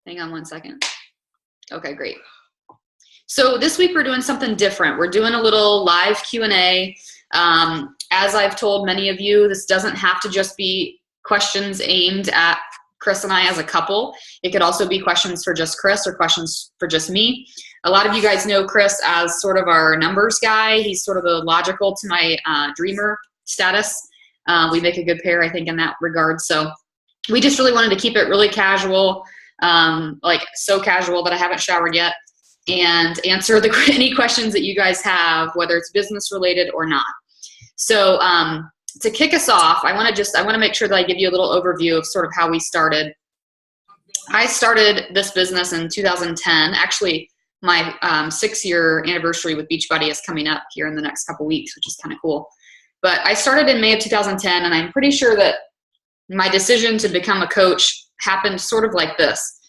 Hang on one second. Okay, great. So this week we're doing something different. We're doing a little live Q&A. As I've told many of you, this doesn't have to just be questions aimed at Chris and I as a couple. It could also be questions for just Chris or questions for just me. A lot of you guys know Chris as sort of our numbers guy. He's sort of the logical to my dreamer status. We make a good pair, I think, in that regard. So we just really wanted to keep it really casual, like so casual that I haven't showered yet, and answer any questions that you guys have, whether it's business related or not. So to kick us off, I want to make sure that I give you a little overview of sort of how we started. I started this business in 2010. Actually, my 6-year anniversary with Beachbody is coming up here in the next couple weeks, which is kind of cool. But I started in May of 2010, and I'm pretty sure that my decision to become a coach happened sort of like this.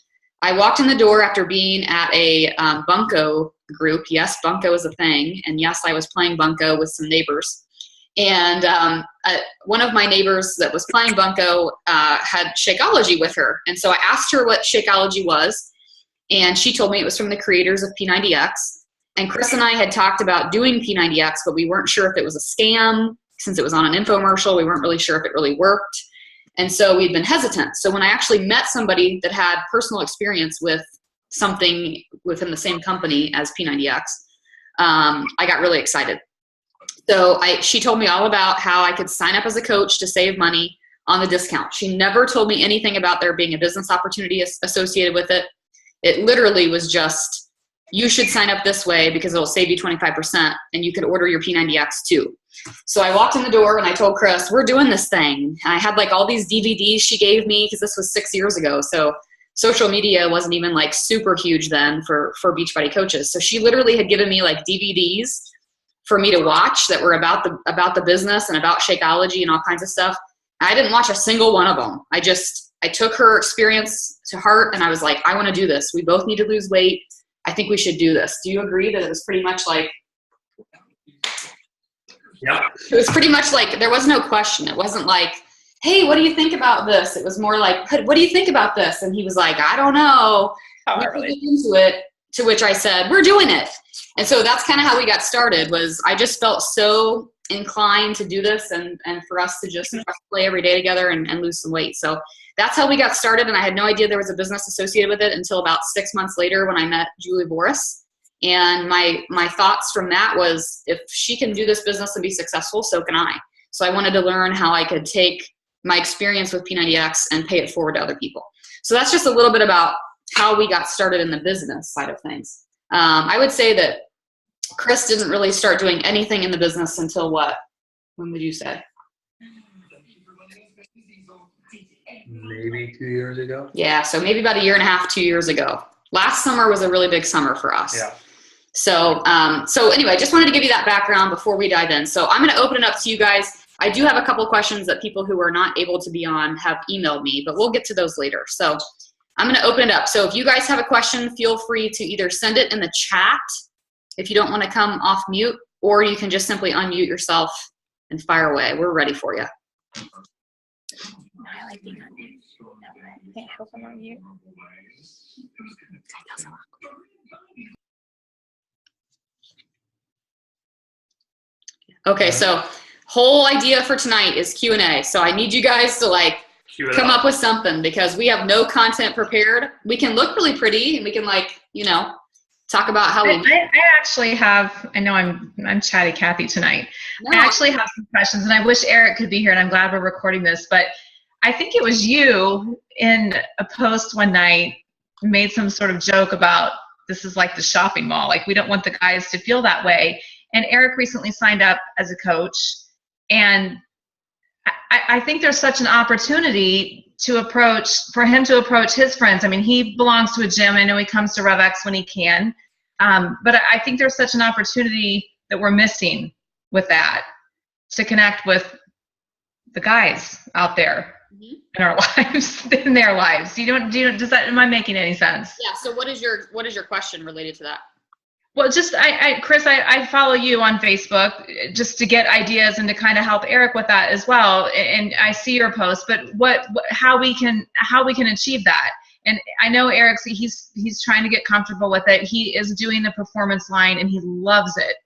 I walked in the door after being at a bunco group. Yes, bunco is a thing. And yes, I was playing bunco with some neighbors. And one of my neighbors that was playing bunco had Shakeology with her. And so I asked her what Shakeology was. And she told me it was from the creators of P90X. And Chris and I had talked about doing P90X, but we weren't sure if it was a scam. Since it was on an infomercial, we weren't really sure if it really worked. And so we'd been hesitant. So when I actually met somebody that had personal experience with something within the same company as P90X, I got really excited. So she told me all about how I could sign up as a coach to save money on the discount. She never told me anything about there being a business opportunity associated with it. It literally was just, you should sign up this way because it'll save you 25% and you could order your P90X too. So I walked in the door and I told Chris, we're doing this thing. And I had like all these DVDs she gave me because this was 6 years ago. So social media wasn't even like super huge then for Beachbody coaches. So she literally had given me like DVDs for me to watch that were about the business and about Shakeology and all kinds of stuff. I didn't watch a single one of them. I took her experience to heart and I was like, I want to do this. We both need to lose weight. I think we should do this. Do you agree that it was pretty much like, yeah, it was pretty much like, there was no question. It wasn't like, hey, what do you think about this? It was more like, what do you think about this? And he was like, I don't know. Into it, to which I said, we're doing it. And so that's kind of how we got started. Was I just felt so inclined to do this and for us to just play every day together and lose some weight. So that's how we got started. And I had no idea there was a business associated with it until about 6 months later when I met Julie Boris. And my thoughts from that was, if she can do this business and be successful, so can I. So I wanted to learn how I could take my experience with P90X and pay it forward to other people. So that's just a little bit about how we got started in the business side of things. I would say that Chris didn't really start doing anything in the business until what? When would you say? Maybe 2 years ago. Yeah, so maybe about 1.5 years, 2 years ago. Last summer was a really big summer for us. Yeah. So anyway, just wanted to give you that background before we dive in. So I'm going to open it up to you guys. I do have a couple questions that people who are not able to be on have emailed me, but we'll get to those later. So I'm going to open it up. So if you guys have a question, feel free to either send it in the chat if you don't want to come off mute, or you can just simply unmute yourself and fire away. We're ready for you. I like being on mute. I can't help I'm on mute. Okay, so whole idea for tonight is Q&A. So I need you guys to like come up with something because we have no content prepared. We can look really pretty and we can like, you know, talk about how we. I actually have. I know I'm chatty Cathy tonight. No. I actually have some questions, and I wish Eric could be here. And I'm glad we're recording this. But I think it was you in a post one night made some sort of joke about this is like the shopping mall. Like we don't want the guys to feel that way. And Eric recently signed up as a coach, and I think there's such an opportunity for him to approach his friends. I mean, he belongs to a gym. I know he comes to RevX when he can. But I think there's such an opportunity that we're missing with that, to connect with the guys out there in our lives, in their lives. Am I making any sense? Yeah. So what is your question related to that? Well, just Chris, I follow you on Facebook just to get ideas and to kind of help Eric with that as well. And I see your posts, but how we can achieve that. And I know Eric's, he's trying to get comfortable with it. He is doing the performance line and he loves it.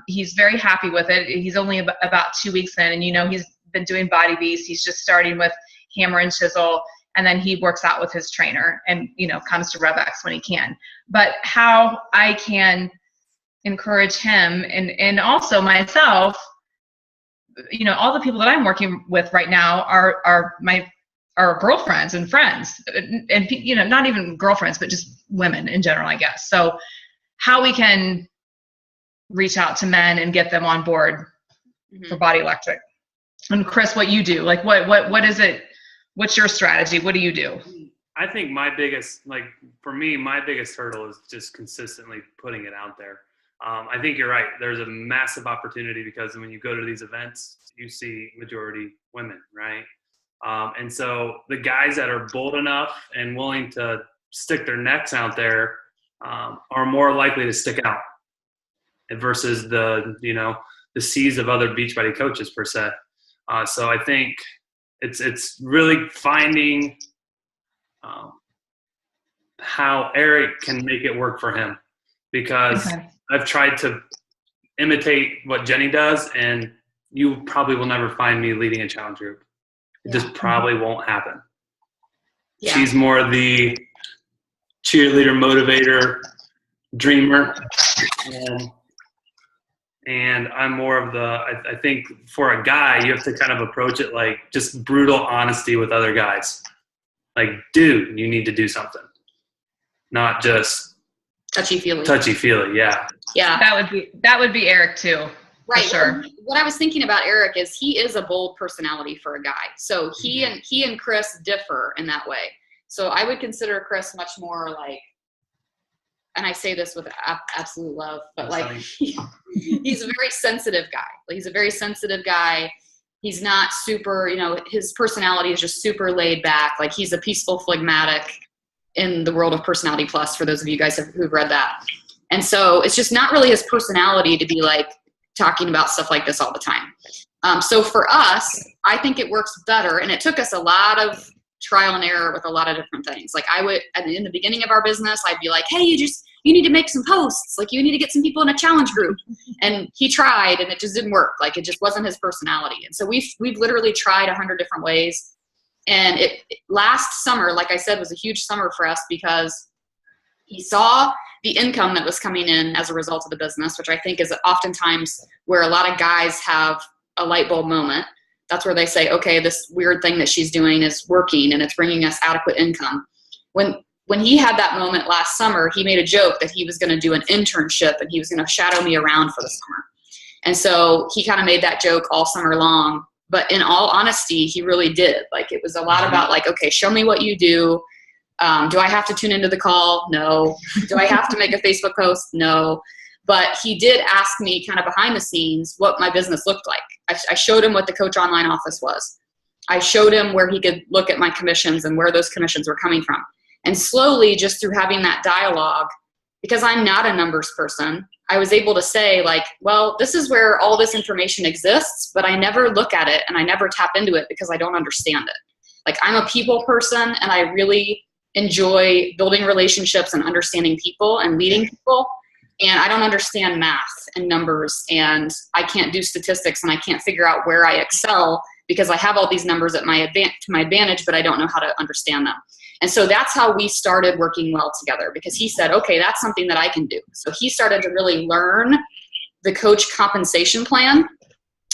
He's very happy with it. He's only about 2 weeks in, and he's been doing Body Beast. He's just starting with hammer and chisel, and then he works out with his trainer and comes to RevX when he can. But how I can encourage him and also myself, all the people that I'm working with right now are girlfriends and friends, and not even girlfriends, but just women in general, I guess. So how we can reach out to men and get them on board for Body Electric. And Chris, what you do, like what is it? What's your strategy? What do you do? I think my biggest hurdle is just consistently putting it out there. I think you're right. There's a massive opportunity because when you go to these events, you see majority women, right? And so the guys that are bold enough and willing to stick their necks out there are more likely to stick out versus the seas of other Beachbody coaches per se. So I think it's really finding how Eric can make it work for him, because I've tried to imitate what Jenny does, and you probably will never find me leading a challenge group. It just probably won't happen. Yeah. She's more the cheerleader, motivator, dreamer, and I'm more of I think for a guy, you have to kind of approach it like just brutal honesty with other guys. Like, dude, you need to do something. Not just touchy-feely, yeah. Yeah. That would be Eric too. Right. For sure. What I was thinking about Eric is he is a bold personality for a guy. So he and Chris differ in that way. So I would consider Chris much more like, and I say this with absolute love, but like he's a very sensitive guy. Like, he's a very sensitive guy. He's not super, his personality is just super laid back. Like, he's a peaceful phlegmatic in the world of Personality Plus, for those of you guys who've read that. And so it's just not really his personality to be like talking about stuff like this all the time. So for us, I think it works better. And it took us a lot of trial and error with a lot of different things. Like, in the beginning of our business, I'd be like, hey, you need to make some posts. Like, you need to get some people in a challenge group. And he tried, and it just didn't work. Like, it just wasn't his personality. And so we've literally tried 100 different ways. And last summer, like I said, was a huge summer for us because he saw the income that was coming in as a result of the business, which I think is oftentimes where a lot of guys have a light bulb moment. That's where they say, okay, this weird thing that she's doing is working and it's bringing us adequate income. When he had that moment last summer, he made a joke that he was going to do an internship and he was going to shadow me around for the summer. And so he kind of made that joke all summer long. But in all honesty, he really did. Like, it was a lot about like, okay, show me what you do. Do I have to tune into the call? No. Do I have to make a Facebook post? No. But he did ask me kind of behind the scenes what my business looked like. I showed him what the Coach Online office was. I showed him where he could look at my commissions and where those commissions were coming from. And slowly, just through having that dialogue, because I'm not a numbers person, I was able to say, like, well, this is where all this information exists, but I never look at it and I never tap into it because I don't understand it. Like, I'm a people person, and I really enjoy building relationships and understanding people and leading people. And I don't understand math and numbers, and I can't do statistics, and I can't figure out where I excel because I have all these numbers to my advantage, but I don't know how to understand them. And so that's how we started working well together, because he said, okay, that's something that I can do. So he started to really learn the coach compensation plan,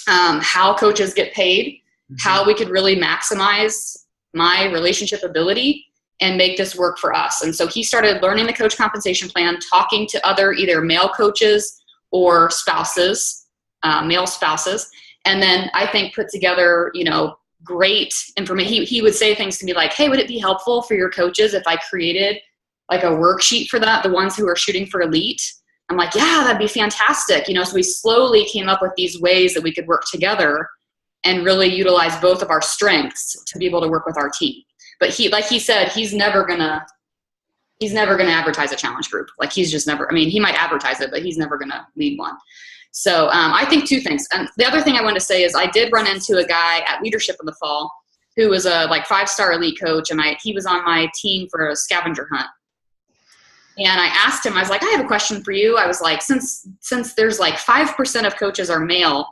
how coaches get paid, how we could really maximize my relationship ability and make this work for us. And so he started learning the coach compensation plan, talking to other either male coaches or spouses, male spouses. And then I think put together, great information. He would say things to me like, hey, would it be helpful for your coaches if I created like a worksheet for that, the ones who are shooting for elite? I'm like, yeah, that'd be fantastic. So we slowly came up with these ways that we could work together and really utilize both of our strengths to be able to work with our team. But like he said, he's never gonna advertise a challenge group. Like, he's just never, he might advertise it, but he's never gonna lead one. So I think two things. And the other thing I wanted to say is I did run into a guy at Leadership in the fall who was a like 5-star elite coach, and he was on my team for a scavenger hunt. And I asked him, I was like, I have a question for you. I was like, since there's like 5% of coaches are male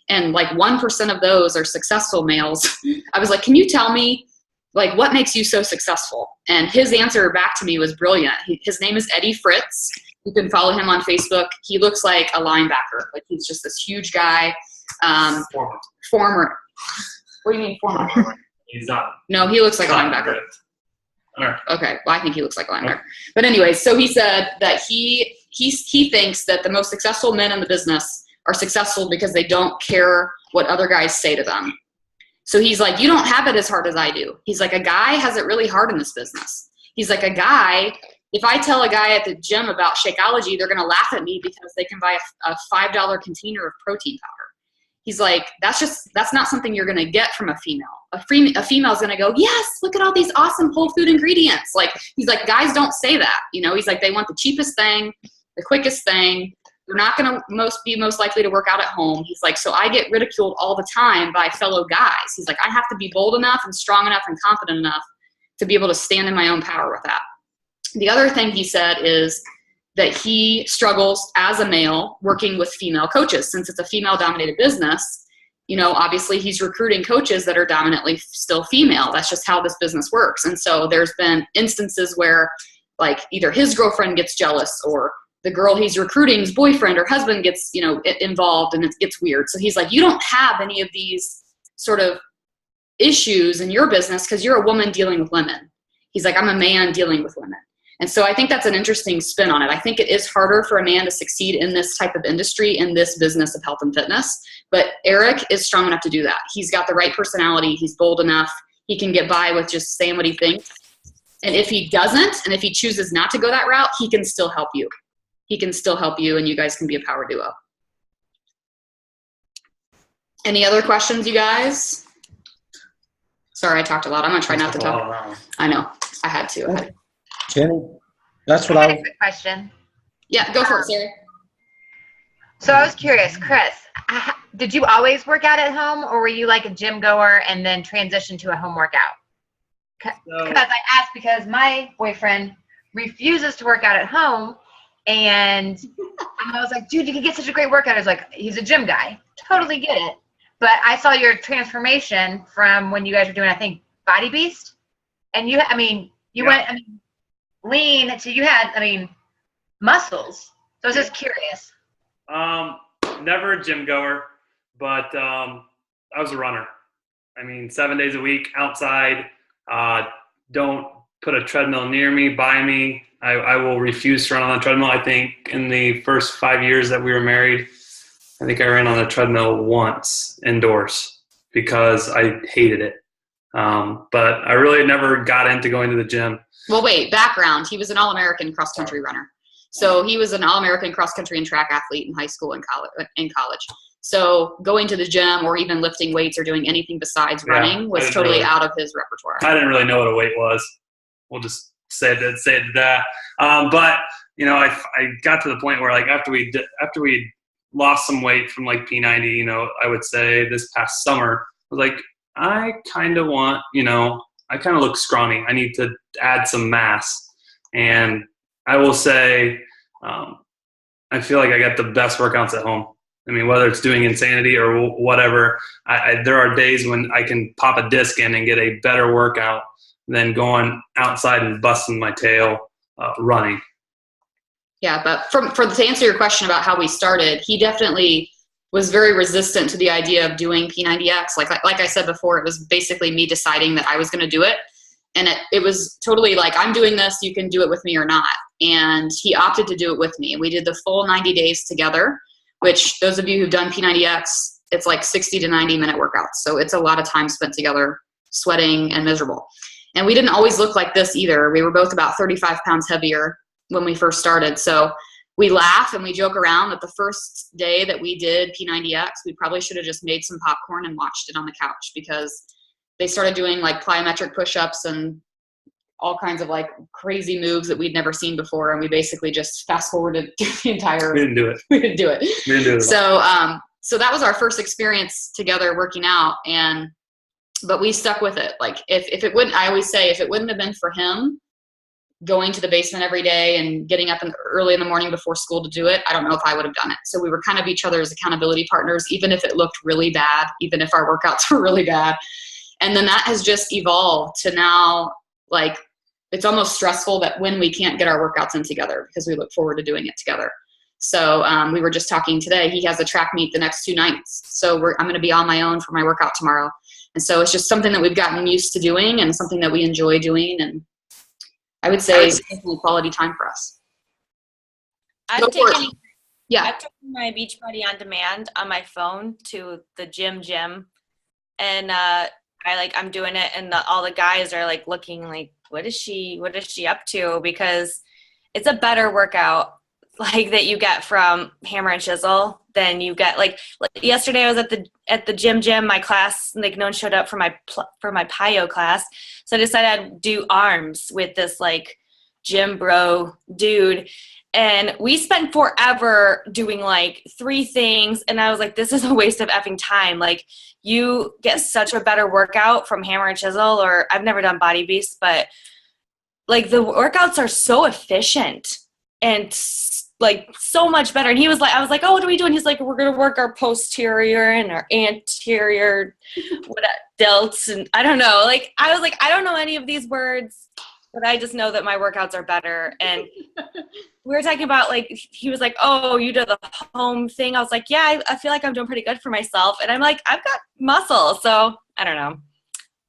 and like 1% of those are successful males, I was like, can you tell me like what makes you so successful? And his answer back to me was brilliant. His name is Eddie Fritz. You can follow him on Facebook. He looks like a linebacker. Like he's just this huge guy. Former. What do you mean former? He's not. No, he looks like a linebacker. All right. Okay, well, I think he looks like a linebacker. But anyway, so he said that he thinks that the most successful men in the business are successful because they don't care what other guys say to them. So he's like, you don't have it as hard as I do. He's like, a guy has it really hard in this business. He's like, a guy, if I tell a guy at the gym about Shakeology, they're going to laugh at me because they can buy a $5 container of protein powder. He's like, that's not something you're going to get from a female. A female's going to go, yes, look at all these awesome whole food ingredients. Like, he's like, guys don't say that. You know, he's like, they want the cheapest thing, the quickest thing. They're not going to be most likely to work out at home. He's like, so I get ridiculed all the time by fellow guys. He's like, I have to be bold enough and strong enough and confident enough to be able to stand in my own power with that. The other thing he said is that he struggles as a male working with female coaches. Since it's a female-dominated business, you know, obviously he's recruiting coaches that are dominantly still female. That's just how this business works. And so there's been instances where, like, either his girlfriend gets jealous or the girl he's recruiting's boyfriend or husband gets, you know, involved, and it gets weird. So he's like, you don't have any of these sort of issues in your business because you're a woman dealing with women. He's like, I'm a man dealing with women. And so I think that's an interesting spin on it. I think it is harder for a man to succeed in this type of industry, in this business of health and fitness. But Eric is strong enough to do that. He's got the right personality. He's bold enough. He can get by with just saying what he thinks. And if he doesn't, and if he chooses not to go that route, he can still help you. He can still help you, and you guys can be a power duo. Any other questions, you guys? Sorry, I talked a lot. I'm going to try not to talk. I know. I had to. Jenny, that's what I I had a quick question. Yeah, go for it, Sarah. So I was curious, Chris, did you always work out at home, or were you like a gym goer and then transitioned to a home workout? Because I asked because my boyfriend refuses to work out at home, and I was like, dude, you can get such a great workout. I was like, he's a gym guy. Totally get it. But I saw your transformation from when you guys were doing, I think, Body Beast. And you went, lean, so you had, muscles. So I was just curious. Never a gym goer, but I was a runner. 7 days a week outside. Don't put a treadmill near me, by me. I will refuse to run on the treadmill. I think in the first 5 years that we were married, I think I ran on the treadmill once indoors because I hated it. But I really never got into going to the gym. Well, wait, background. He was an All-American cross-country runner. So he was an All-American cross-country and track athlete in high school and college. So going to the gym or even lifting weights or doing anything besides running was totally out of his repertoire. I didn't really know what a weight was. We'll just say that. But I got to the point where, like, after we lost some weight from like P90, I would say this past summer, I was like, I kind of want, I kind of look scrawny. I need to add some mass. And I will say, I feel like I got the best workouts at home. Whether it's doing Insanity or whatever, there are days when I can pop a disc in and get a better workout than going outside and busting my tail running. Yeah, but to answer your question about how we started, he definitely was very resistant to the idea of doing P90X. Like I said before, it was basically me deciding that I was going to do it. And it was totally like, I'm doing this, you can do it with me or not. And he opted to do it with me. And we did the full 90 days together, which those of you who've done P90X, it's like 60 to 90 minute workouts. So it's a lot of time spent together, sweating and miserable. And we didn't always look like this either. We were both about 35 pounds heavier when we first started. So we laugh and we joke around that the first day that we did P90X, we probably should have just made some popcorn and watched it on the couch, because they started doing like plyometric push-ups and all kinds of like crazy moves that we'd never seen before. And we basically just fast forwarded the entire. We didn't do it. We didn't do it. We didn't do it. So that was our first experience together working out. And but we stuck with it. Like if it wouldn't, I always say, if it wouldn't have been for him going to the basement every day and getting up early in the morning before school to do it, I don't know if I would have done it. So we were kind of each other's accountability partners, even if it looked really bad, even if our workouts were really bad. And then that has just evolved to now, like, it's almost stressful that when we can't get our workouts in together because we look forward to doing it together. So we were just talking today. He has a track meet the next 2 nights. So I'm going to be on my own for my workout tomorrow. And so it's just something that we've gotten used to doing and something that we enjoy doing. And I would say it's quality time for us. I've taken Yeah. I've taken my Beachbody on demand on my phone to the gym, and I'm doing it, and all the guys are like looking like, what is she up to? Because it's a better workout like that you get from Hammer and Chisel than you get like yesterday. I was at the gym, my class, like no one showed up for my PiYo class, so I decided I'd do arms with this like gym bro dude. And we spent forever doing like 3 things. And I was like, this is a waste of effing time. Like, you get such a better workout from Hammer and Chisel, or I've never done Body Beast, but like the workouts are so efficient and like so much better. And he was like, I was like, oh, what are we doing? He's like, we're going to work our posterior and our anterior delts. And I don't know. Like, I was like, I don't know any of these words, but I just know that my workouts are better. And we were talking about, like, he was like, oh, you do the home thing. I was like, yeah, I feel like I'm doing pretty good for myself. And I'm like, I've got muscle. So I don't know.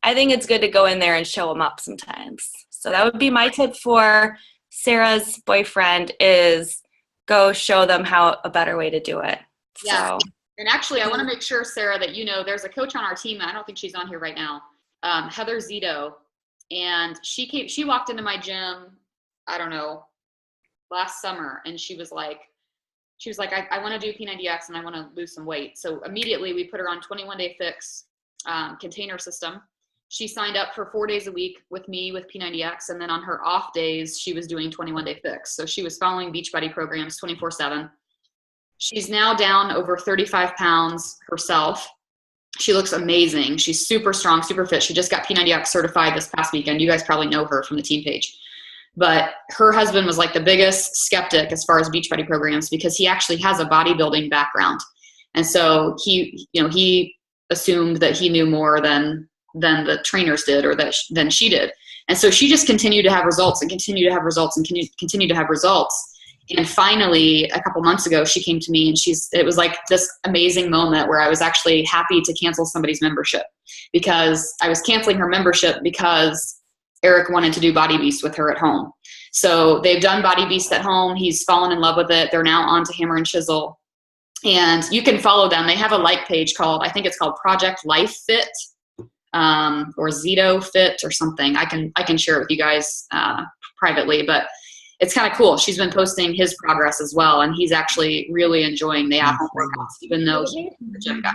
I think it's good to go in there and show them up sometimes. So that would be my tip for Sarah's boyfriend, is go show them how a better way to do it. Yeah. So. And actually, I want to make sure, Sarah, that you know there's a coach on our team. I don't think she's on here right now. Heather Zito. And she walked into my gym, I don't know, last summer, and she was like, I want to do P90X and I want to lose some weight. So immediately we put her on 21-day fix container system. She signed up for 4 days a week with me with P90X, and then on her off days, she was doing 21-day fix. So she was following Beachbody programs 24/7. She's now down over 35 pounds herself. She looks amazing. She's super strong, super fit. She just got P90X certified this past weekend. You guys probably know her from the team page. But her husband was like the biggest skeptic as far as Beachbody programs, because he actually has a bodybuilding background. And so he assumed that he knew more than the trainers did, or than she did. And so she just continued to have results and continue to have results and continue to have results. And finally, a couple months ago, she came to me, and it was like this amazing moment where I was actually happy to cancel somebody's membership, because I was canceling her membership because Eric wanted to do Body Beast with her at home. So they've done Body Beast at home. He's fallen in love with it. They're now on to Hammer and Chisel. And you can follow them. They have a like page I think it's called Project Life Fit, or Zito Fit or something. I can share it with you guys privately, but it's kind of cool. She's been posting his progress as well, and he's actually really enjoying the at-home workouts, even though he's the gym guy.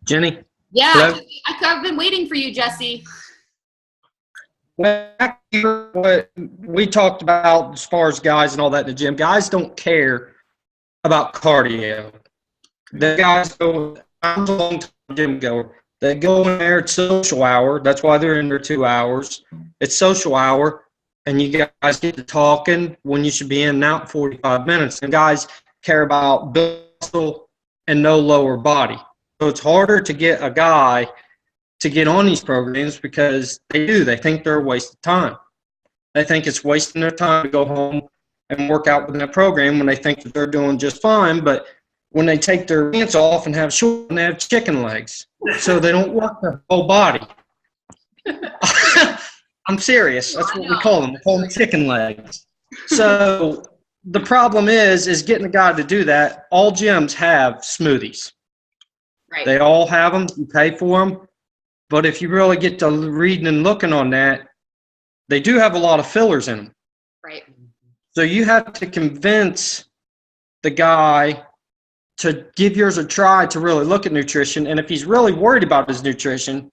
Jenny? Yeah, Hello? I've been waiting for you, Jesse. Back to what we talked about as far as guys and all that in the gym. Guys don't care about cardio. The guys go, I'm a long-time gym goer. They go in there, it's social hour. That's why they're in there 2 hours. It's social hour. And you guys get to talking when you should be in and out in 45 minutes. And guys care about muscle and no lower body. So it's harder to get a guy to get on these programs, because they think they're a waste of time. They think it's wasting their time to go home and work out within a program when they think that they're doing just fine. But when they take their pants off and have shorts, and they have chicken legs. So they don't work their whole body. I'm serious. That's what we call them. We call them chicken legs. So the problem is getting a guy to do that. All gyms have smoothies. Right. They all have them. You pay for them. But if you really get to reading and looking on that, they do have a lot of fillers in them. Right. So you have to convince the guy to give yours a try, to really look at nutrition. And if he's really worried about his nutrition,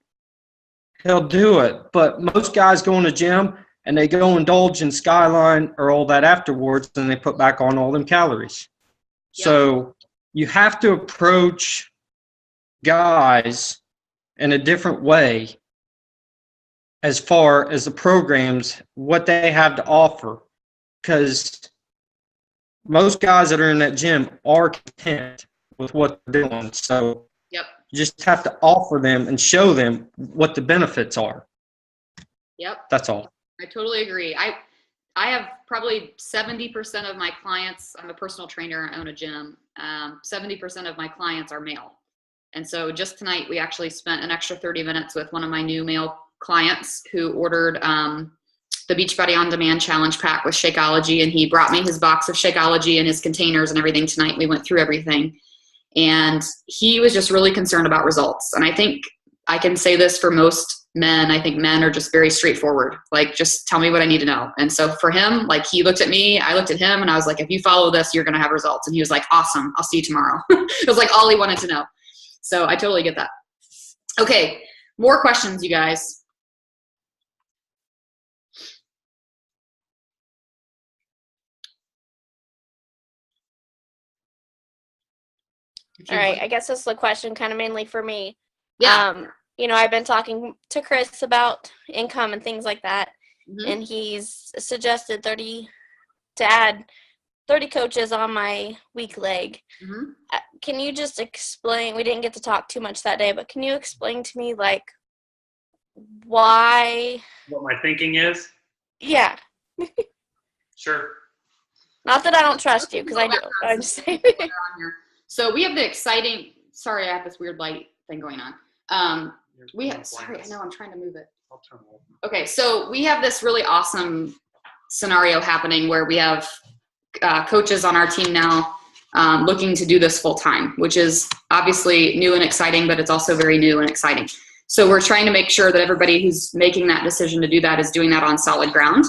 he'll do it. But most guys go in the gym and they go indulge in Skyline or all that afterwards, and they put back on all them calories. Yep. So you have to approach guys in a different way as far as the programs, what they have to offer. Because most guys that are in that gym are content with what they're doing. So Yep. you just have to offer them and show them what the benefits are. Yep. That's all. I totally agree. I have probably 70% of my clients. I'm a personal trainer. I own a gym. 70% of my clients are male. And so just tonight, we actually spent an extra 30 minutes with one of my new male clients who ordered the Beachbody On Demand Challenge Pack with Shakeology. And he brought me his box of Shakeology and his containers and everything tonight. We went through everything. And he was just really concerned about results. And I think I can say this for most men. I think men are just very straightforward. Like, just tell me what I need to know. And so for him, like, he looked at me, I looked at him, and I was like, if you follow this, you're going to have results. And he was like, awesome. I'll see you tomorrow. It was like all he wanted to know. So I totally get that. Okay. More questions, you guys. All right, I guess this is a question kind of mainly for me. Yeah. You know, I've been talking to Chris about income and things like that, Mhm. and he's suggested to add 30 coaches on my weak leg. Mhm. Can you just explain, we didn't get to talk too much that day, but can you explain to me, like, why? What my thinking is? Yeah. Sure. Not that I don't trust you, because I do. I'm just saying. So we have the exciting, sorry, I have this weird light thing going on. Sorry, I know, I'm trying to move it. I'll turn it off. Okay, so we have this really awesome scenario happening where we have coaches on our team now looking to do this full time, which is obviously new and exciting, but it's also very new and exciting. So we're trying to make sure that everybody who's making that decision to do that is doing that on solid ground.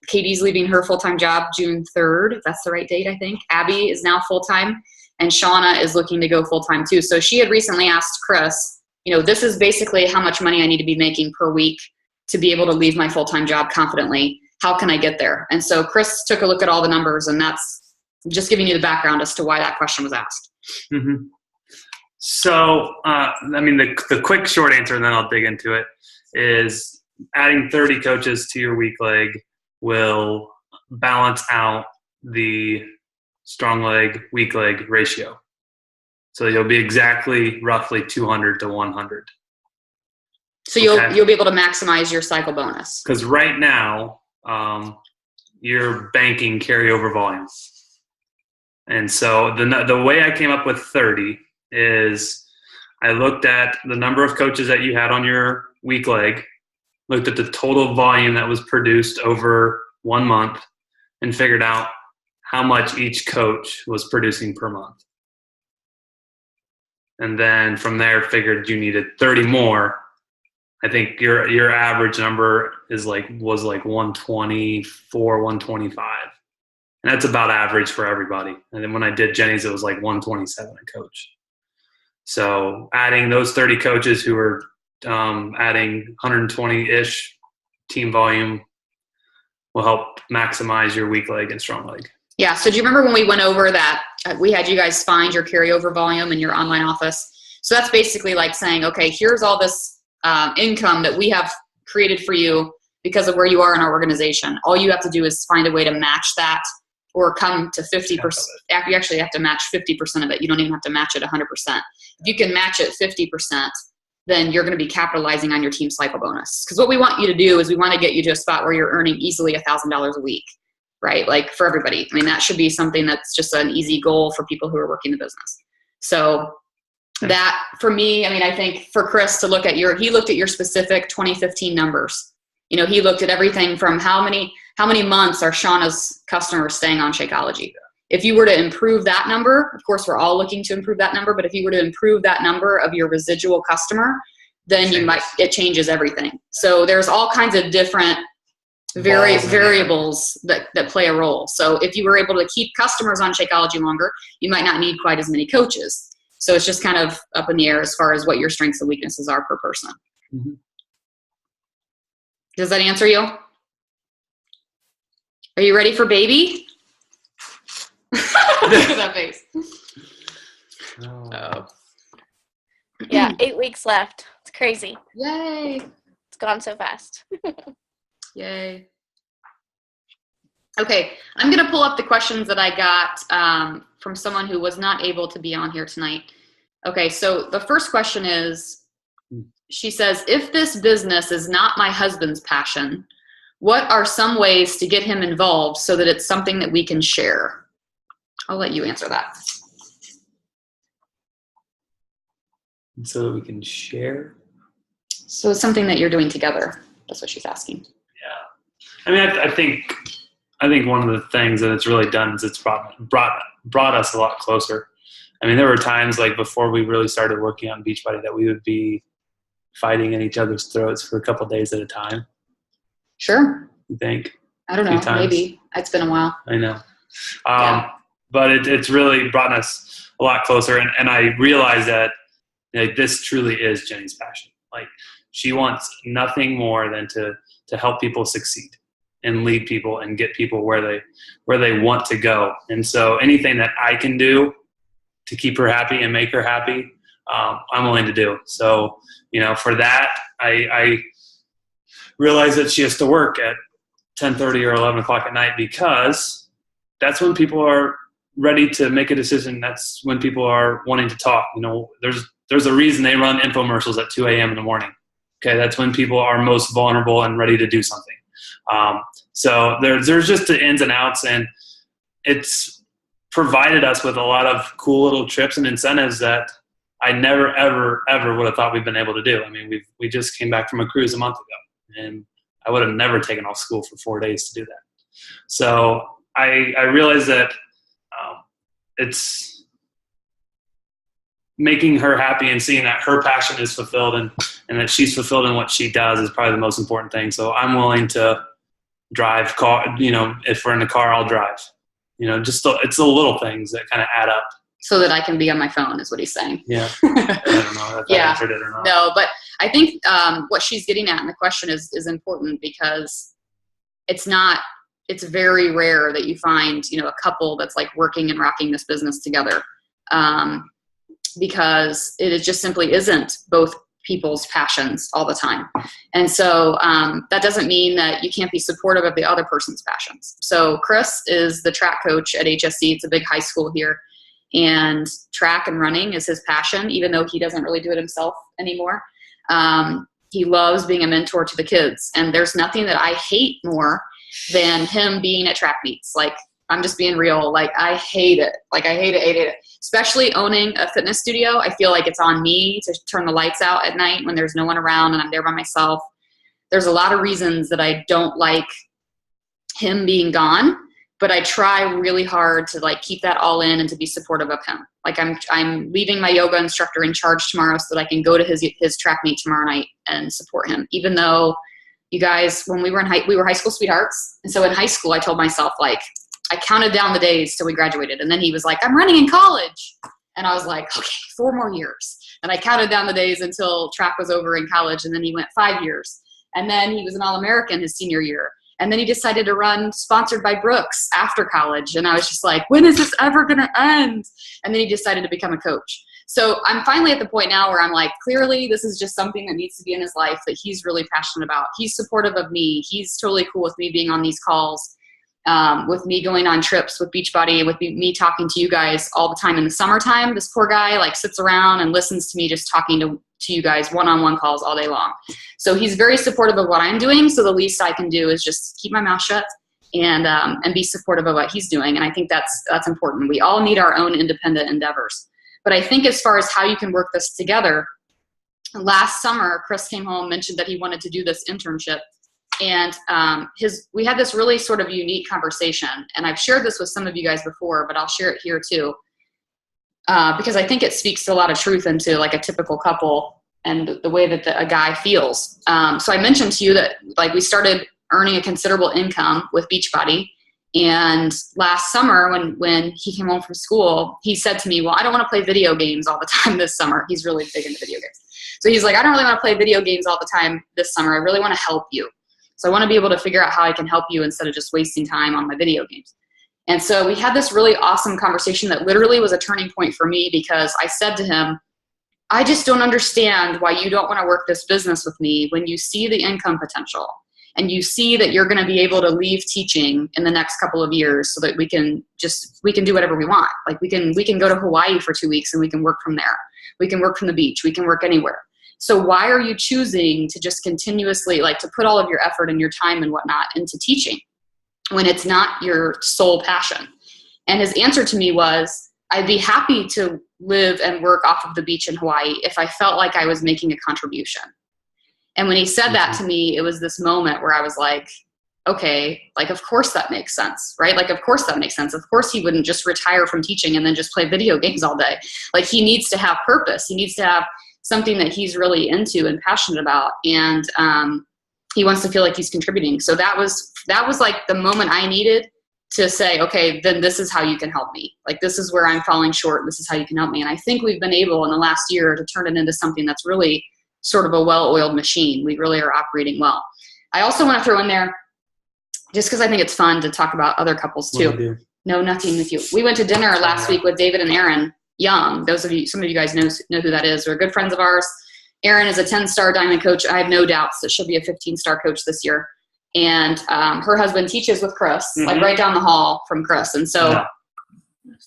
Katie's leaving her full-time job June 3rd. If that's the right date, I think. Abby is now full-time, and Shauna is looking to go full-time too. So she had recently asked Chris, you know, this is basically how much money I need to be making per week to be able to leave my full-time job confidently. How can I get there? And so Chris took a look at all the numbers, and that's just giving you the background as to why that question was asked. Mm-hmm. So, I mean, the quick short answer, and then I'll dig into it, is adding 30 coaches to your weak leg will balance out the strong leg, weak leg ratio. So you'll be exactly roughly 200 to 100. So you'll be able to maximize your cycle bonus. Because right now, you're banking carryover volume. And so the way I came up with 30 is I looked at the number of coaches that you had on your weak leg, looked at the total volume that was produced over 1 month, and figured out how much each coach was producing per month. And then from there, figured you needed 30 more. I think your average number was like 124, 125. And that's about average for everybody. And then when I did Jenny's, it was like 127 a coach. So adding those 30 coaches who are adding 120-ish team volume will help maximize your weak leg and strong leg. Yeah. So do you remember when we went over that? We had you guys find your carryover volume in your online office. So that's basically like saying, okay, here's all this income that we have created for you because of where you are in our organization. All you have to do is find a way to match that or come to 50%. You actually have to match 50% of it. You don't even have to match it 100%. If you can match it 50%, then you're going to be capitalizing on your team cycle bonus. Because what we want you to do is we want to get you to a spot where you're earning easily $1,000 a week, right? Like for everybody. I mean, that should be something that's just an easy goal for people who are working the business. So that for me, I mean, I think for Chris to look at he looked at your specific 2015 numbers. You know, he looked at everything from how many months are Shauna's customers staying on Shakeology. If you were to improve that number, of course, we're all looking to improve that number, but if you were to improve that number of your residual customer, then it changes everything. So there's all kinds of different variables that play a role. So if you were able to keep customers on Shakeology longer, you might not need quite as many coaches. So it's just kind of up in the air as far as what your strengths and weaknesses are per person. Mm-hmm. Does that answer you? Are you ready for baby? Look at that face. Oh. Yeah, 8 weeks left. It's crazy. Yay. It's gone so fast. Yay. Okay, I'm going to pull up the questions that I got from someone who was not able to be on here tonight. Okay, so the first question is, she says, if this business is not my husband's passion, what are some ways to get him involved so that it's something that we can share? I'll let you answer that. So that we can share? So it's something that you're doing together. That's what she's asking. Yeah. I mean, I think one of the things that it's really done is it's brought us a lot closer. I mean, there were times like before we really started working on Beachbody that we would be fighting in each other's throats for a couple of days at a time. Sure. You think? I don't know. Maybe. It's been a while. I know. Yeah. But it's really brought us a lot closer. And I realized that like, this truly is Jenny's passion. Like, she wants nothing more than to help people succeed and lead people and get people where they want to go. And so anything that I can do to keep her happy and make her happy, I'm willing to do. So, for that, I realize that she has to work at 10:30 or 11 o'clock at night because that's when people are ready to make a decision. That's when people are wanting to talk. There's a reason they run infomercials at 2 a.m. in the morning. Okay, that's when people are most vulnerable and ready to do something. So there's just the ins and outs, and it's provided us with a lot of cool little trips and incentives that I never, ever, ever would have thought we'd been able to do. I mean, we just came back from a cruise a month ago, and I would have never taken off school for 4 days to do that. So I realized that it's making her happy and seeing that her passion is fulfilled and that she's fulfilled in what she does is probably the most important thing. So I'm willing to drive car, if we're in the car, I'll drive. It's the little things that kind of add up. So that I can be on my phone is what he's saying. Yeah. I don't know if I answered it or not. No, but I think what she's getting at in the question is important because it's very rare that you find, a couple that's like working and rocking this business together. Because it just simply isn't both people's passions all the time. And so that doesn't mean that you can't be supportive of the other person's passions. So Chris is the track coach at HSC. It's a big high school here. And track and running is his passion, even though he doesn't really do it himself anymore. He loves being a mentor to the kids. And there's nothing that I hate more than him being at track meets. Like, I'm just being real. Like, I hate it. Like, I hate it. Especially owning a fitness studio. I feel like it's on me to turn the lights out at night when there's no one around and I'm there by myself. There's a lot of reasons that I don't like him being gone, but I try really hard to like keep that all in and to be supportive of him. Like, I'm leaving my yoga instructor in charge tomorrow so that I can go to his track meet tomorrow night and support him. Even though, you guys, when we were we were high school sweethearts. And so in high school, I told myself, like, I counted down the days till we graduated. And then he was like, I'm running in college. And I was like, okay, 4 more years. And I counted down the days until track was over in college. And then he went 5 years. And then he was an All-American his senior year. And then he decided to run sponsored by Brooks after college. And I was just like, when is this ever going to end? And then he decided to become a coach. So I'm finally at the point now where I'm like, clearly this is just something that needs to be in his life that he's really passionate about. He's supportive of me. He's totally cool with me being on these calls. With me going on trips with Beachbody, with me talking to you guys all the time in the summertime. This poor guy like sits around and listens to me just talking to you guys one-on-one calls all day long. So he's very supportive of what I'm doing. So the least I can do is just keep my mouth shut and be supportive of what he's doing. And I think that's important. We all need our own independent endeavors. But I think as far as how you can work this together, last summer, Chris came home, mentioned that he wanted to do this internship. And we had this really sort of unique conversation. And I've shared this with some of you guys before, but I'll share it here too. Because I think it speaks to a lot of truth into like a typical couple and the way that a guy feels. So I mentioned to you that like we started earning a considerable income with Beachbody. And last summer when he came home from school, he said to me, well, I don't want to play video games all the time this summer. He's really big into video games. So he's like, I don't really want to play video games all the time this summer. I really want to help you. So I want to be able to figure out how I can help you instead of just wasting time on my video games. And so we had this really awesome conversation that literally was a turning point for me because I said to him, I just don't understand why you don't want to work this business with me when you see the income potential and you see that you're going to be able to leave teaching in the next couple of years so that we can do whatever we want. Like we can go to Hawaii for 2 weeks and we can work from there. We can work from the beach. We can work anywhere. So why are you choosing to just continuously like to put all of your effort and your time and whatnot into teaching when it's not your sole passion? And his answer to me was, I'd be happy to live and work off of the beach in Hawaii if I felt like I was making a contribution. And when he said that to me, it was this moment where I was like, okay, like, of course that makes sense, right? Like, of course that makes sense. Of course he wouldn't just retire from teaching and then just play video games all day. Like, he needs to have purpose. He needs to have something that he's really into and passionate about. And he wants to feel like he's contributing. So that was like the moment I needed to say, okay, then this is how you can help me. Like, this is where I'm falling short. This is how you can help me. And I think we've been able in the last year to turn it into something that's really sort of a well-oiled machine. We really are operating well. I also want to throw in there, just because I think it's fun to talk about other couples too. No, nothing with you. We went to dinner last week with David and Aaron Young. Some of you guys know who that is. They're good friends of ours. Aaron is a 10-star diamond coach. I have no doubts that she'll be a 15-star coach this year. And her husband teaches with Chris, like right down the hall from Chris. And so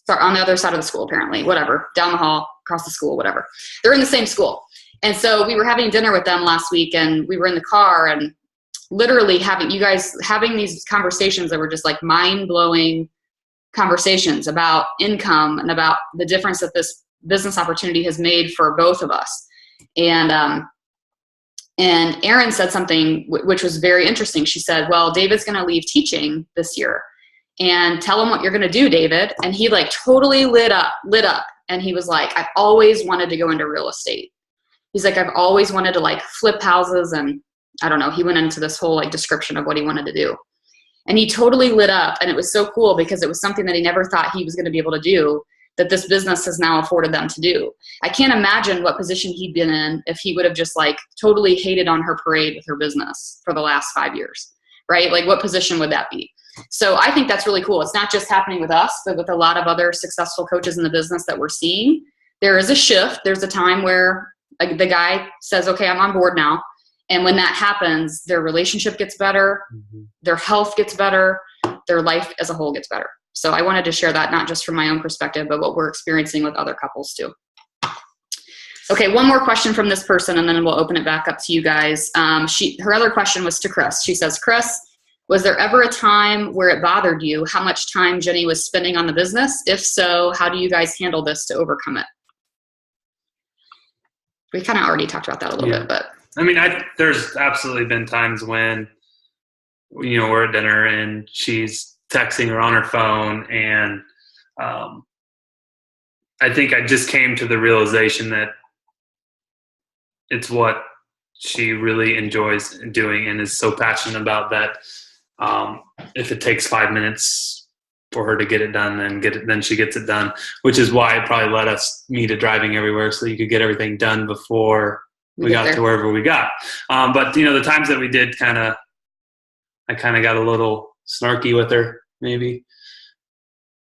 on the other side of the school, apparently, whatever, down the hall, across the school, whatever. They're in the same school. And so we were having dinner with them last week, and we were in the car and literally having these conversations that were just like mind-blowing conversations about income and about the difference that this business opportunity has made for both of us. And Erin said something which was very interesting. She said, well, David's going to leave teaching this year, and tell him what you're going to do, David. And he like totally lit up. And he was like, I've always wanted to go into real estate. He's like, I've always wanted to like flip houses. And I don't know, he went into this whole like description of what he wanted to do. And he totally lit up. And it was so cool because it was something that he never thought he was going to be able to do, that this business has now afforded them to do. I can't imagine what position he'd been in if he would have just like totally hated on her parade with her business for the last 5 years, right? Like, what position would that be? So I think that's really cool. It's not just happening with us, but with a lot of other successful coaches in the business that we're seeing. There is a shift. There's a time where the guy says, okay, I'm on board now. And when that happens, their relationship gets better, their health gets better, their life as a whole gets better. So I wanted to share that, not just from my own perspective, but what we're experiencing with other couples too. Okay, one more question from this person, and then we'll open it back up to you guys. Her other question was to Chris. She says, Chris, was there ever a time where it bothered you how much time Jenny was spending on the business? If so, how do you guys handle this to overcome it? We kind of already talked about that a little bit, but. I mean, there's absolutely been times when, we're at dinner and she's texting or on her phone, and I think I just came to the realization that it's what she really enjoys doing and is so passionate about that. If it takes 5 minutes for her to get it done, then she gets it done, which is why it probably led me to driving everywhere so you could get everything done before we got to wherever we got. But the times that we did I kind of got a little snarky with her maybe.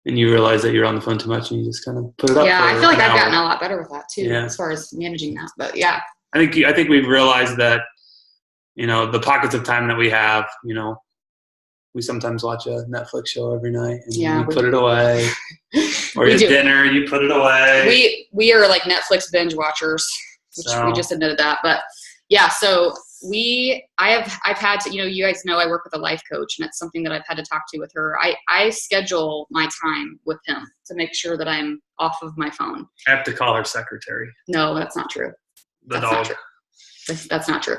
And you realize that you're on the phone too much and you just kind of put it up. Yeah, I feel like I've gotten a lot better with that too, as far as managing that. But yeah. I think we've realized that, the pockets of time that we have, we sometimes watch a Netflix show every night and you put it away. Or at dinner, you put it away. We are like Netflix binge watchers, which we just admitted that. But yeah, so I've had to, you guys know I work with a life coach, and it's something that I've had to talk to with her. I schedule my time with him to make sure that I'm off of my phone. I have to call her secretary. No, that's not true. That's not true. That's not true.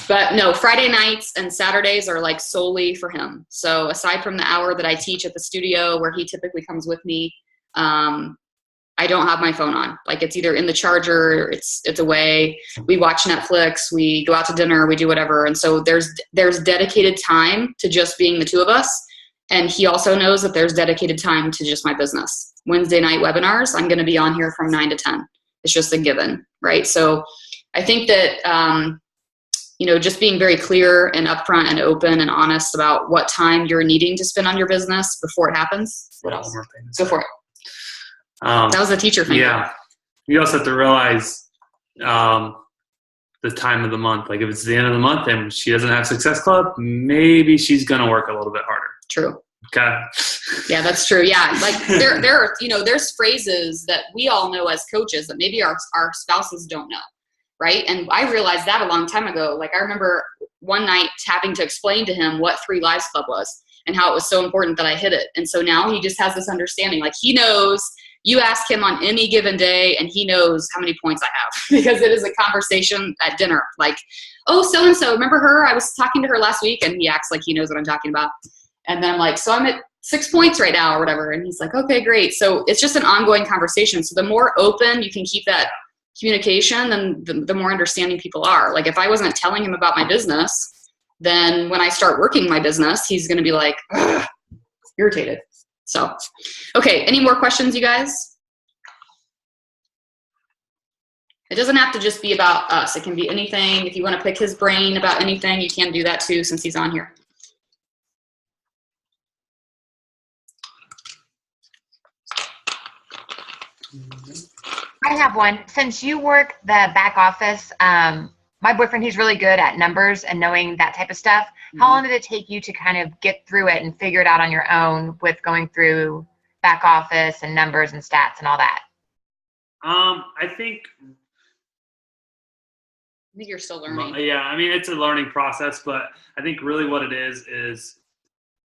But no, Friday nights and Saturdays are like solely for him. So aside from the hour that I teach at the studio where he typically comes with me, I don't have my phone on. Like, it's either in the charger, it's away. We watch Netflix, we go out to dinner, we do whatever. And so there's dedicated time to just being the two of us. And he also knows that there's dedicated time to just my business. Wednesday night webinars, I'm going to be on here from 9 to 10. It's just a given, right? So I think that, just being very clear and upfront and open and honest about what time you're needing to spend on your business before it happens. What else? Go for it. That was a teacher thing. Yeah. You also have to realize the time of the month. Like if it's the end of the month and she doesn't have Success Club, maybe she's going to work a little bit harder. True. Okay. Yeah, that's true. Yeah. Like there are, there's phrases that we all know as coaches that maybe our spouses don't know. Right. And I realized that a long time ago. Like I remember one night having to explain to him what 3 Lives Club was and how it was so important that I hit it. And so now he just has this understanding, like he knows you ask him on any given day and he knows how many points I have because it is a conversation at dinner. Like, oh, so-and-so, remember her? I was talking to her last week, and he acts like he knows what I'm talking about. And then I'm like, so I'm at 6 points right now or whatever. And he's like, okay, great. So it's just an ongoing conversation. So the more open you can keep that communication, then the more understanding people are. Like if I wasn't telling him about my business, then when I start working my business, he's going to be like, irritated. So, okay. Any more questions, you guys? It doesn't have to just be about us. It can be anything. If you want to pick his brain about anything, you can do that too, since he's on here. I have one. Since you work the back office, my boyfriend, he's really good at numbers and knowing that type of stuff. How long did it take you to kind of get through it and figure it out on your own with going through back office and numbers and stats and all that? I think you're still learning. Yeah, I mean, it's a learning process, but I think really what it is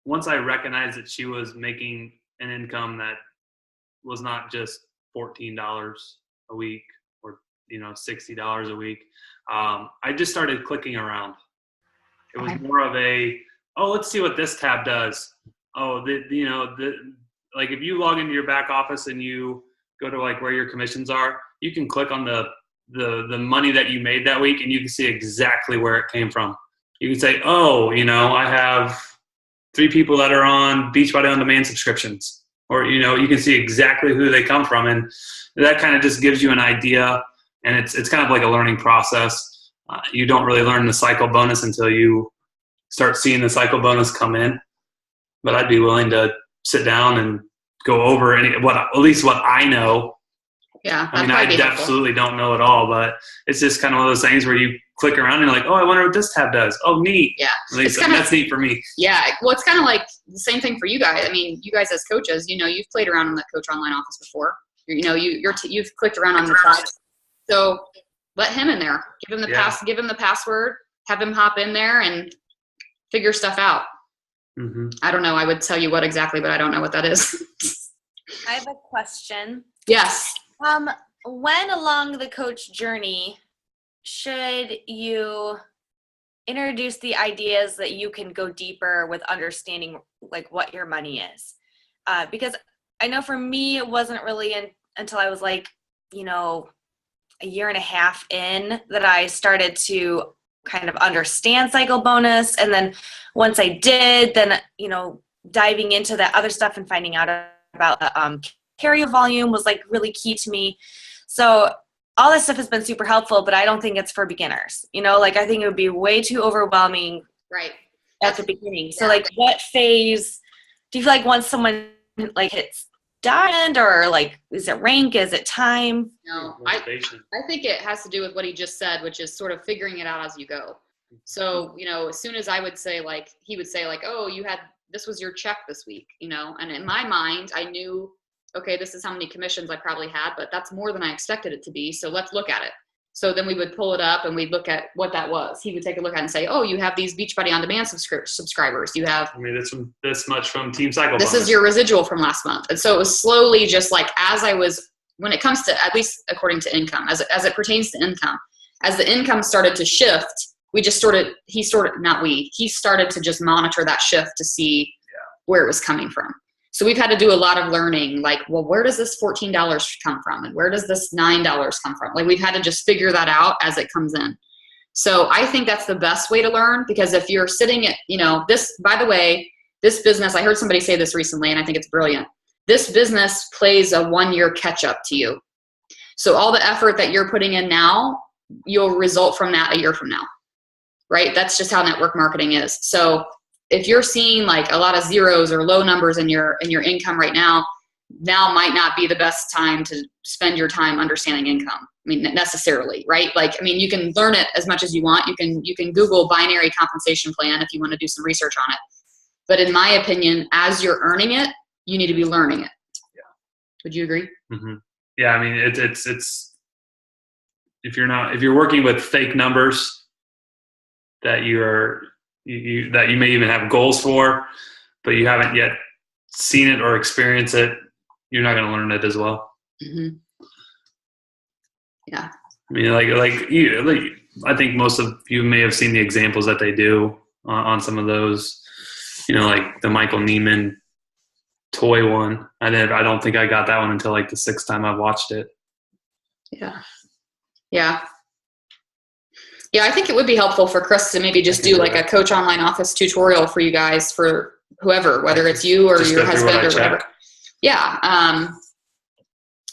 once I recognized that she was making an income that was not just $14 a week or, $60 a week, I just started clicking around. It was more of let's see what this tab does. Like if you log into your back office and you go to like where your commissions are, you can click on the money that you made that week and you can see exactly where it came from. You can say, I have 3 people that are on Beachbody On Demand subscriptions. Or, you can see exactly who they come from. And that kind of just gives you an idea. And it's kind of like a learning process. You don't really learn the cycle bonus until you start seeing the cycle bonus come in. But I'd be willing to sit down and go over at least what I know. Yeah. I mean, I absolutely don't know it all, but it's just kind of one of those things where you click around and you're like, oh, I wonder what this tab does. Oh, neat. Yeah. At least that's neat for me. Yeah. Well, it's kind of like the same thing for you guys. I mean, you guys as coaches, you've played around in that Coach Online office before. You've clicked around on the tabs. So let him in there. Give him the password. Have him hop in there and figure stuff out. Mm-hmm. I don't know. I would tell you what exactly, but I don't know what that is. I have a question. Yes. When along the coach journey should you introduce the ideas that you can go deeper with understanding like what your money is? Because I know for me, it wasn't really until I was like, a year and a half in that I started to kind of understand cycle bonus. And then once I did, then, diving into that other stuff and finding out about carry volume was like really key to me. So all this stuff has been super helpful, but I don't think it's for beginners. I think it would be way too overwhelming right at the beginning. So like what phase do you feel like once someone like hits diamond, or like, is it rank? Is it time? No, I think it has to do with what he just said, which is sort of figuring it out as you go. So, as soon as I would say like, he would say like, oh, this was your check this week, and in my mind, I knew, okay, this is how many commissions I probably had, but that's more than I expected it to be. So let's look at it. So then we would pull it up and we'd look at what that was. He would take a look at it and say, oh, you have these Beachbody On Demand subscribers. You have, this much from Team Cycle. This is your residual from last month. And so it was slowly just like, when it comes to, at least according to income, as it pertains to income, as the income started to shift, he started to just monitor that shift to see where it was coming from. So we've had to do a lot of learning, like, well, where does this $14 come from? And where does this $9 come from? Like, we've had to just figure that out as it comes in. So I think that's the best way to learn, because if you're sitting at, this, by the way, this business, I heard somebody say this recently, and I think it's brilliant. This business plays a 1-year catch up to you. So all the effort that you're putting in now, you'll result from that a year from now, right? That's just how network marketing is. So if you're seeing like a lot of zeros or low numbers in your income right now, now might not be the best time to spend your time understanding income. I mean, necessarily, right? Like, I mean, you can learn it as much as you want. You can Google binary compensation plan if you want to do some research on it. But in my opinion, as you're earning it, you need to be learning it. Yeah. Would you agree? Mm-hmm. Yeah. I mean, it's if you're working with fake numbers that that you may even have goals for, but you haven't yet seen it or experienced it, you're not going to learn it as well. Mm-hmm. Yeah. I mean, I think most of you may have seen the examples that they do on some of those, like the Michael Neiman toy one. I don't think I got that one until like the 6th time I've watched it. Yeah. Yeah. Yeah. I think it would be helpful for Chris to maybe just do like a Coach Online Office tutorial for you guys, for whoever, whether it's you or your husband or whatever. Yeah.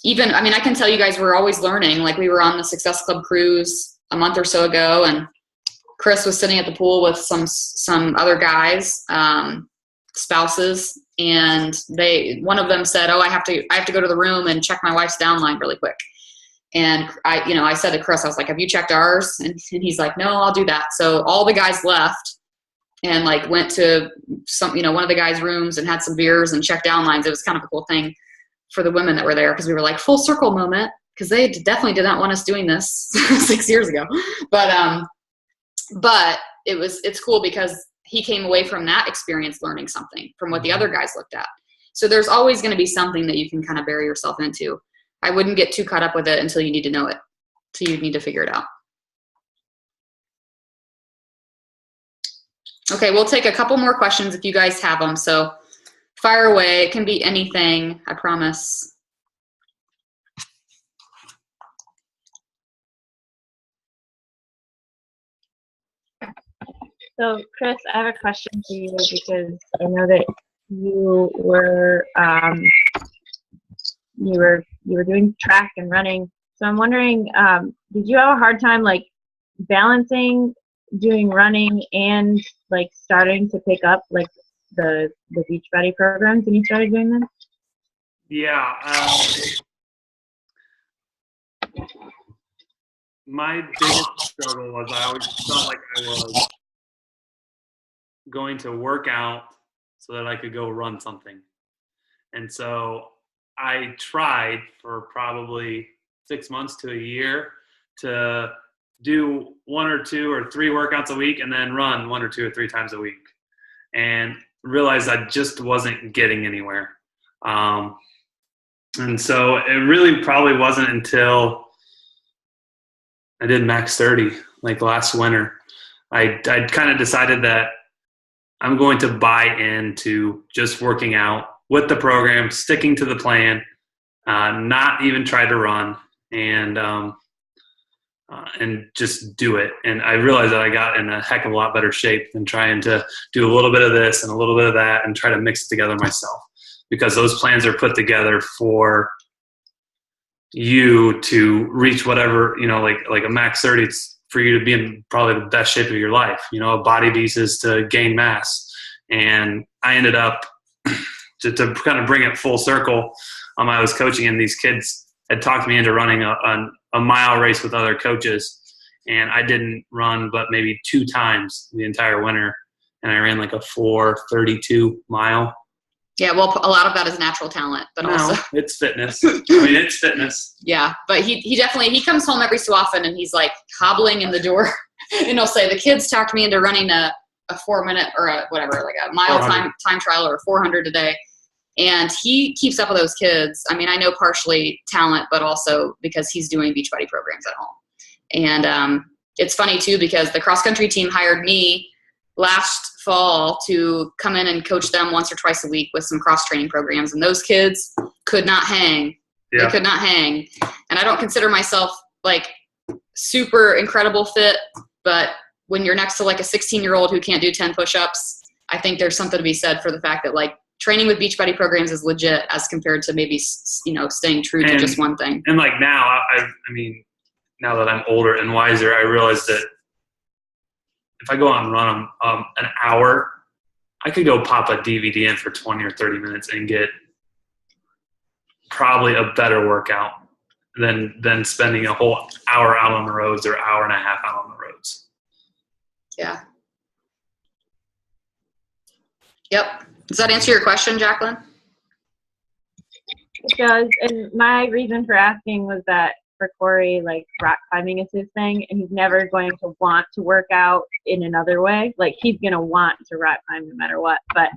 Even, I mean, I can tell you guys, we're always learning. Like, we were on the Success Club cruise a month or so ago, and Chris was sitting at the pool with some other guys, spouses, and one of them said, I have to go to the room and check my wife's downline really quick. And I said to Chris, I was like, have you checked ours? And he's like, no, I'll do that. So all the guys left and like went to one of the guys' rooms and had some beers and checked downlines. It was kind of a cool thing for the women that were there, because we were like full circle moment, because they definitely did not want us doing this 6 years ago. But it's cool because he came away from that experience learning something from what the other guys looked at. So there's always going to be something that you can kind of bury yourself into. I wouldn't get too caught up with it until you need to know it. So you need to figure it out. Okay, we'll take a couple more questions if you guys have them. So fire away. It can be anything, I promise. So, Chris, I have a question for you, because I know that you were doing track and running. So I'm wondering, did you have a hard time like balancing doing running and like starting to pick up like the Beachbody programs when you started doing them? Yeah. My biggest struggle was I always felt like I was going to work out so that I could go run something. And so I tried for probably 6 months to a year to do 1 or 2 or 3 workouts a week and then run 1 or 2 or 3 times a week, and realized I just wasn't getting anywhere. And so it really probably wasn't until I did Max 30, like last winter, I'd kind of decided that I'm going to buy into just working out with the program, sticking to the plan, not even try to run, and just do it. And I realized that I got in a heck of a lot better shape than trying to do a little bit of this and a little bit of that and try to mix it together myself, because those plans are put together for you to reach whatever, like a Max 30, it's for you to be in probably the best shape of your life. A Body Beast is to gain mass. And I ended up, to kind of bring it full circle, I was coaching, and these kids had talked me into running a mile race with other coaches. And I didn't run but maybe 2 times the entire winter. And I ran like a 4:32 mile. Yeah, well, a lot of that is natural talent, but also it's fitness. It's fitness. Yeah, but he definitely, he comes home every so often and he's like hobbling in the door, and he'll say, the kids talked me into running a 4-minute or a whatever, like a mile time trial or 400 a day. And he keeps up with those kids. I mean, I know partially talent, but also because he's doing Beachbody programs at home. And it's funny too, because the cross country team hired me last fall to come in and coach them once or twice a week with some cross training programs. And those kids could not hang. Yeah. They could not hang. And I don't consider myself like super incredible fit, but when you're next to like a 16-year-old who can't do 10 push-ups, I think there's something to be said for the fact that like training with Beachbody programs is legit as compared to maybe, staying true to just one thing. And like now, I mean, now that I'm older and wiser, I realize that if I go out and run an hour, I could go pop a DVD in for 20 or 30 minutes and get probably a better workout than spending a whole hour out on the roads or hour and a half out on the roads. Yeah. Yep. Does that answer your question, Jacqueline? It does. And my reason for asking was that for Corey, like rock climbing is his thing, and he's never going to want to work out in another way. Like he's going to want to rock climb no matter what. But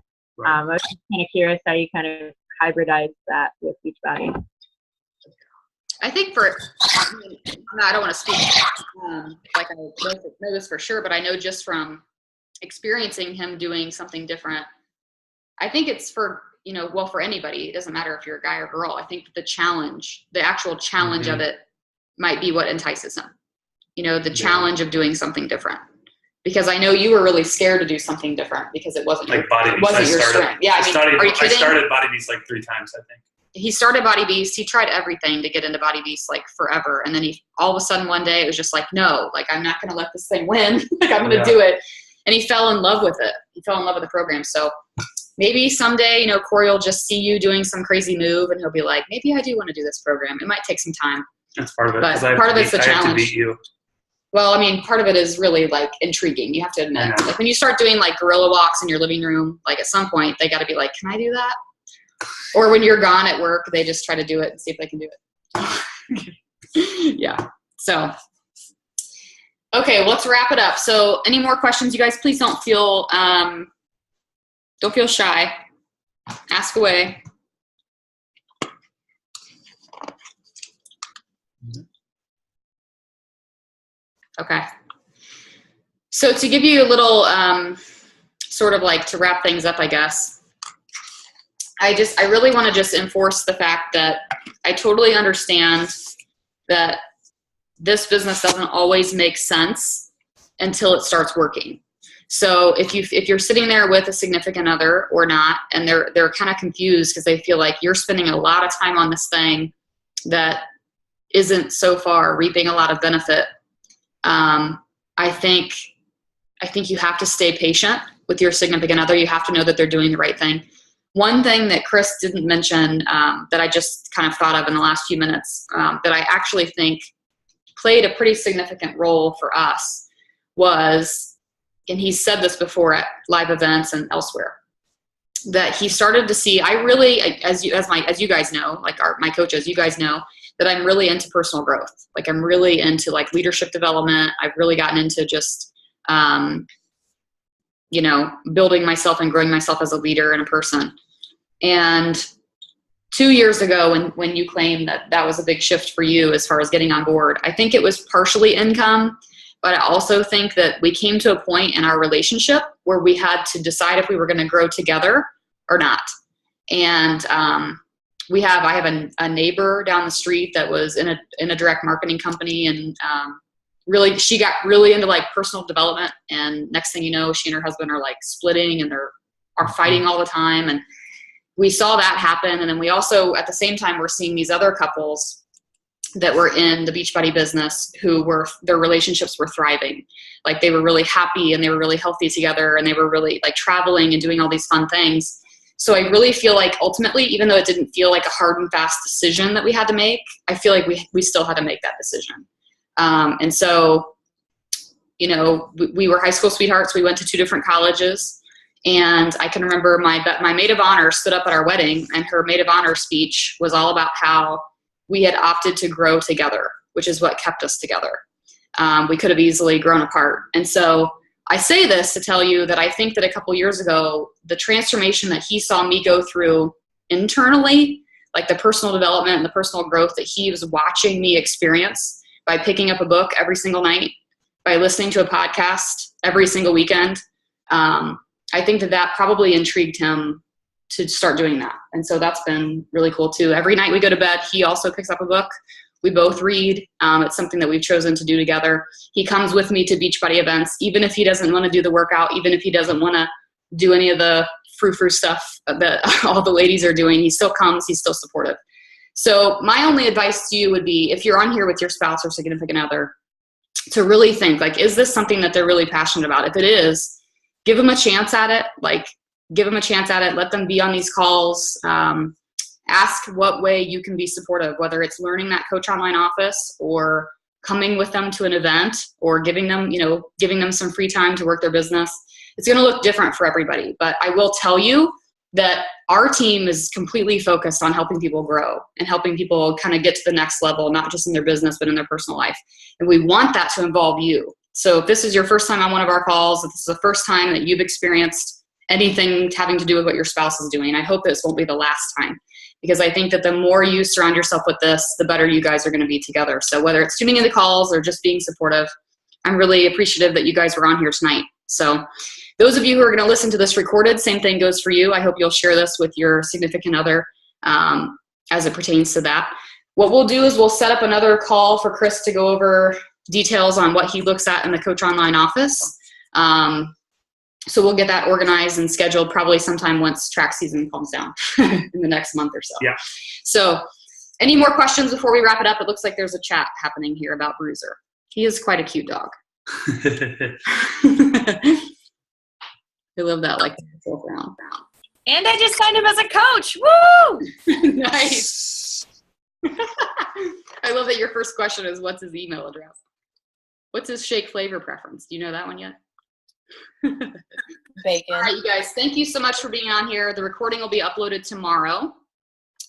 I was just kind of curious how you kind of hybridize that with Beachbody. I think I don't want to speak like I know this for sure, but I know just from experiencing him doing something different, I think it's for anybody. It doesn't matter if you're a guy or girl. I think the actual challenge of it might be what entices him. The challenge of doing something different. Because I know you were really scared to do something different because it wasn't like Body Beast. Your strength. Yeah, are you kidding? I started Body Beast like 3 times, I think. He started Body Beast. He tried everything to get into Body Beast like forever. And then he all of a sudden one day it was just like, no, like I'm not going to let this thing win. Like I'm going to do it. And he fell in love with it. He fell in love with the program. So maybe someday, Corey will just see you doing some crazy move and he'll be like, maybe I do want to do this program. It might take some time. That's part of it. But part of it's the challenge. I have to beat you. Well, I mean, part of it is really like intriguing. You have to admit, like when you start doing like gorilla walks in your living room, like at some point they got to be like, can I do that? Or when you're gone at work, they just try to do it and see if they can do it. Yeah. So, okay, well, let's wrap it up. So any more questions, you guys, please don't feel shy. Ask away. Okay. So to give you a little sort of like to wrap things up, I guess, I really want to just enforce the fact that I totally understand that this business doesn't always make sense until it starts working. So if you're sitting there with a significant other or not, and they're kind of confused because they feel like you're spending a lot of time on this thing that isn't so far reaping a lot of benefit, I think you have to stay patient with your significant other. You have to know that they're doing the right thing. One thing that Chris didn't mention that I just kind of thought of in the last few minutes that I actually think played a pretty significant role for us was, and he's said this before at live events and elsewhere, that he started to see, I really, as you guys know, like my coaches, you guys know, that I'm really into personal growth. Like I'm really into like leadership development. I've really gotten into just, building myself and growing myself as a leader and a person. And 2 years ago, when you claimed that was a big shift for you as far as getting on board, I think it was partially income, but I also think that we came to a point in our relationship where we had to decide if we were going to grow together or not. And I have a neighbor down the street that was in a direct marketing company, and really she got really into like personal development, and next thing you know, she and her husband are like splitting and are fighting all the time. And we saw that happen. And then we also at the same time we're seeing these other couples that were in the Beachbody business their relationships were thriving. Like they were really happy and they were really healthy together, and they were really like traveling and doing all these fun things. So I really feel like ultimately, even though it didn't feel like a hard and fast decision that we had to make, I feel like we still had to make that decision. And so, we were high school sweethearts. We went to 2 different colleges. And I can remember my maid of honor stood up at our wedding, and her maid of honor speech was all about how we had opted to grow together, which is what kept us together. We could have easily grown apart. And so I say this to tell you that I think that a couple years ago, the transformation that he saw me go through internally, like the personal development and the personal growth that he was watching me experience by picking up a book every single night, by listening to a podcast every single weekend, I think that probably intrigued him to start doing that. And so that's been really cool too. Every night we go to bed, he also picks up a book. We both read. It's something that we've chosen to do together. He comes with me to Beachbody events, even if he doesn't want to do the workout, even if he doesn't want to do any of the frou-frou stuff that all the ladies are doing. He still comes. He's still supportive. So my only advice to you would be, if you're on here with your spouse or significant other, to really think, like, is this something that they're really passionate about? If it is, give them a chance at it. Like, give them a chance at it. Let them be on these calls. ask what way you can be supportive, whether it's learning that Coach Online office or coming with them to an event or giving them some free time to work their business. It's going to look different for everybody, but I will tell you that our team is completely focused on helping people grow and helping people kind of get to the next level, not just in their business, but in their personal life. And we want that to involve you. So if this is your first time on one of our calls, if this is the first time that you've experienced anything having to do with what your spouse is doing, I hope this won't be the last time, because I think that the more you surround yourself with this, the better you guys are going to be together. So whether it's tuning in the calls or just being supportive, I'm really appreciative that you guys were on here tonight. So those of you who are going to listen to this recorded, same thing goes for you. I hope you'll share this with your significant other as it pertains to that. What we'll do is we'll set up another call for Chris to go over details on what he looks at in the Coach Online office. So we'll get that organized and scheduled probably sometime once track season calms down in the next month or so. Yeah. So any more questions before we wrap it up? It looks like there's a chat happening here about Bruiser. He is quite a cute dog. I love that, like, around. And I just signed him as a coach. Woo! Nice. I love that your first question is, what's his email address? What's his shake flavor preference? Do you know that one yet? Bacon. All right, you guys, thank you so much for being on here. The recording will be uploaded tomorrow.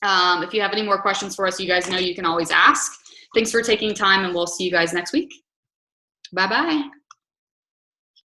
If you have any more questions for us, you guys know you can always ask. Thanks for taking time, and we'll see you guys next week. Bye-bye.